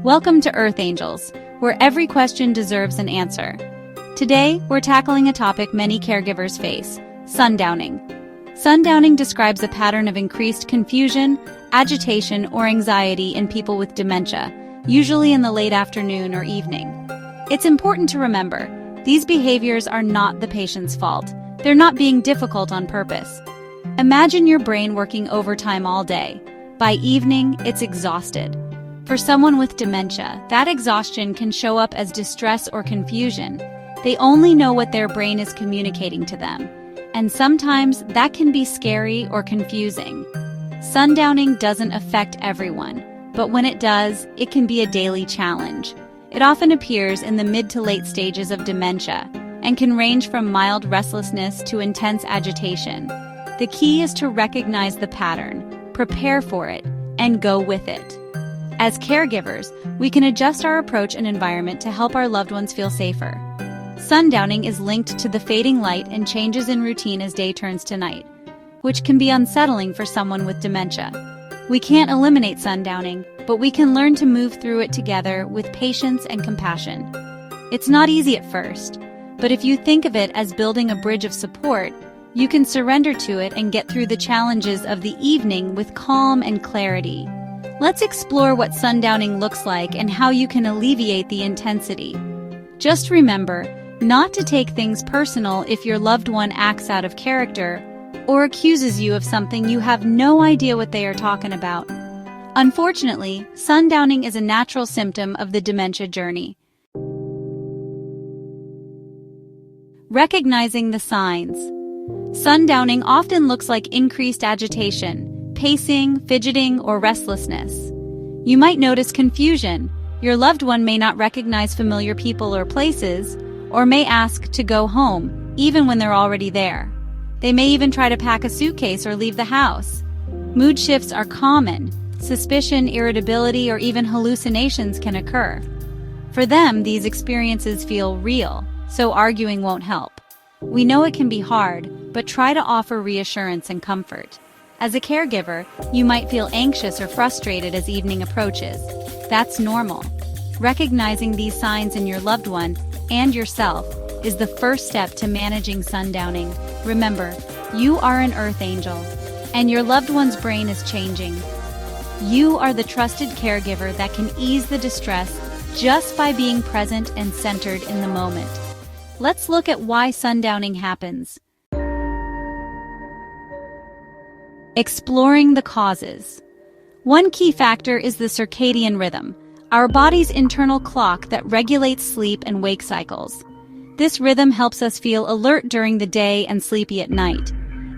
Welcome to Earth Angels, where every question deserves an answer. Today, we're tackling a topic many caregivers face: sundowning. Sundowning describes a pattern of increased confusion, agitation, or anxiety in people with dementia, usually in the late afternoon or evening. It's important to remember, these behaviors are not the patient's fault. They're not being difficult on purpose. Imagine your brain working overtime all day. By evening, it's exhausted. For someone with dementia, that exhaustion can show up as distress or confusion. They only know what their brain is communicating to them. And sometimes that can be scary or confusing. Sundowning doesn't affect everyone, but when it does, it can be a daily challenge. It often appears in the mid to late stages of dementia and can range from mild restlessness to intense agitation. The key is to recognize the pattern, prepare for it, and go with it. As caregivers, we can adjust our approach and environment to help our loved ones feel safer. Sundowning is linked to the fading light and changes in routine as day turns to night, which can be unsettling for someone with dementia. We can't eliminate sundowning, but we can learn to move through it together with patience and compassion. It's not easy at first, but if you think of it as building a bridge of support, you can surrender to it and get through the challenges of the evening with calm and clarity. Let's explore what sundowning looks like and how you can alleviate the intensity. Just remember, not to take things personal if your loved one acts out of character or accuses you of something you have no idea what they are talking about. Unfortunately, sundowning is a natural symptom of the dementia journey. Recognizing the signs. Sundowning often looks like increased agitation, pacing, fidgeting, or restlessness. You might notice confusion. Your loved one may not recognize familiar people or places, or may ask to go home, even when they're already there. They may even try to pack a suitcase or leave the house. Mood shifts are common. Suspicion, irritability, or even hallucinations can occur. For them, these experiences feel real, so arguing won't help. We know it can be hard, but try to offer reassurance and comfort. As a caregiver, you might feel anxious or frustrated as evening approaches. That's normal. Recognizing these signs in your loved one and yourself is the first step to managing sundowning. Remember, you are an Earth Angel, and your loved one's brain is changing. You are the trusted caregiver that can ease the distress just by being present and centered in the moment. Let's look at why sundowning happens. Exploring the causes. One key factor is the circadian rhythm, our body's internal clock that regulates sleep and wake cycles. This rhythm helps us feel alert during the day and sleepy at night.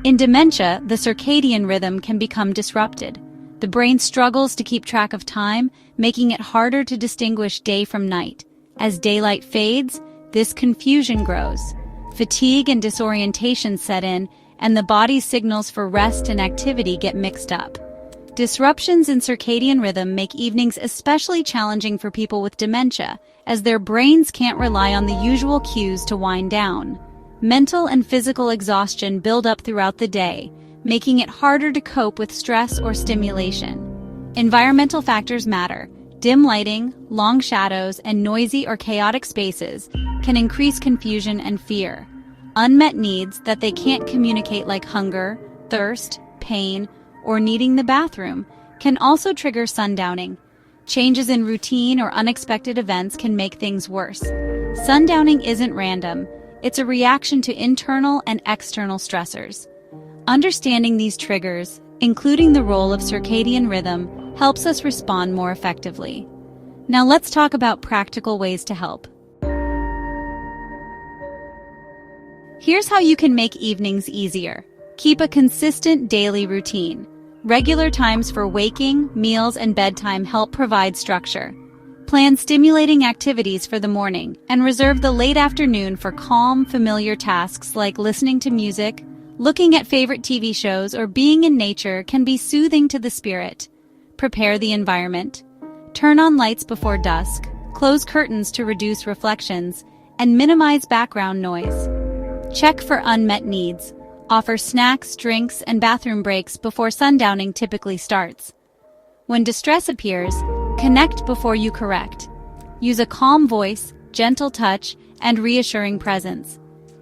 In dementia, the circadian rhythm can become disrupted. The brain struggles to keep track of time, making it harder to distinguish day from night. As daylight fades, this confusion grows. Fatigue and disorientation set in, and the body's signals for rest and activity get mixed up. Disruptions in circadian rhythm make evenings especially challenging for people with dementia, as their brains can't rely on the usual cues to wind down. Mental and physical exhaustion build up throughout the day, making it harder to cope with stress or stimulation. Environmental factors matter. Dim lighting, long shadows, and noisy or chaotic spaces can increase confusion and fear. Unmet needs that they can't communicate, like hunger, thirst, pain, or needing the bathroom, can also trigger sundowning. Changes in routine or unexpected events can make things worse. Sundowning isn't random. It's a reaction to internal and external stressors. Understanding these triggers, including the role of circadian rhythm, helps us respond more effectively. Now let's talk about practical ways to help. Here's how you can make evenings easier. Keep a consistent daily routine. Regular times for waking, meals, and bedtime help provide structure. Plan stimulating activities for the morning and reserve the late afternoon for calm, familiar tasks like listening to music, looking at favorite TV shows, or being in nature can be soothing to the spirit. Prepare the environment. Turn on lights before dusk, close curtains to reduce reflections, and minimize background noise. Check for unmet needs. Offer snacks, drinks, and bathroom breaks before sundowning typically starts. When distress appears, Connect before you correct. Use a calm voice, gentle touch, and reassuring presence.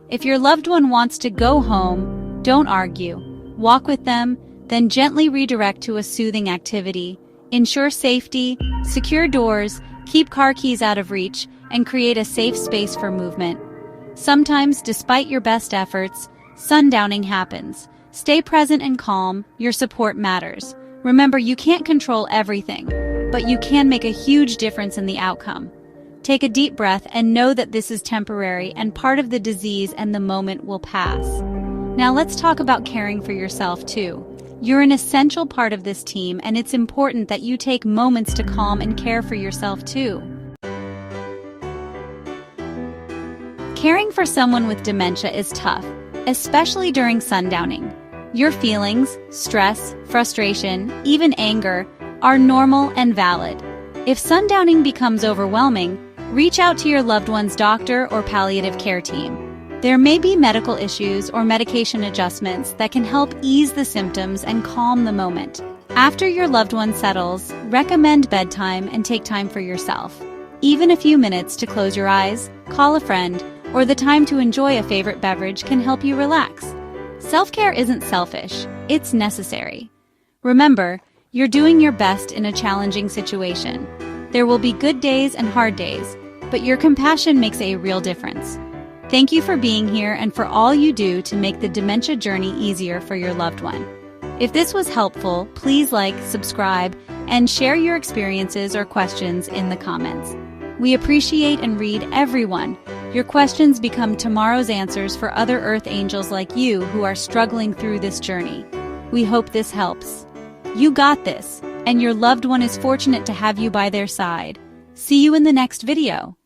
If your loved one wants to go home, don't argue. Walk with them, then gently redirect to a soothing activity. Ensure safety, secure doors, keep car keys out of reach, and create a safe space for movement. Sometimes, despite your best efforts, sundowning happens. Stay present and calm, your support matters. Remember, you can't control everything, but you can make a huge difference in the outcome. Take a deep breath and know that this is temporary and part of the disease, and the moment will pass. Now let's talk about caring for yourself too. You're an essential part of this team, and it's important that you take moments to calm and care for yourself too. Caring for someone with dementia is tough, especially during sundowning. Your feelings, stress, frustration, even anger, are normal and valid. If sundowning becomes overwhelming, reach out to your loved one's doctor or palliative care team. There may be medical issues or medication adjustments that can help ease the symptoms and calm the moment. After your loved one settles, recommend bedtime and take time for yourself. Even a few minutes to close your eyes, call a friend, or the time to enjoy a favorite beverage can help you relax. Self-care isn't selfish, it's necessary. Remember, you're doing your best in a challenging situation. There will be good days and hard days, but your compassion makes a real difference. Thank you for being here and for all you do to make the dementia journey easier for your loved one. If this was helpful, please like, subscribe, and share your experiences or questions in the comments. We appreciate and read everyone. Your questions become tomorrow's answers for other Earth Angels like you who are struggling through this journey. We hope this helps. You got this, and your loved one is fortunate to have you by their side. See you in the next video.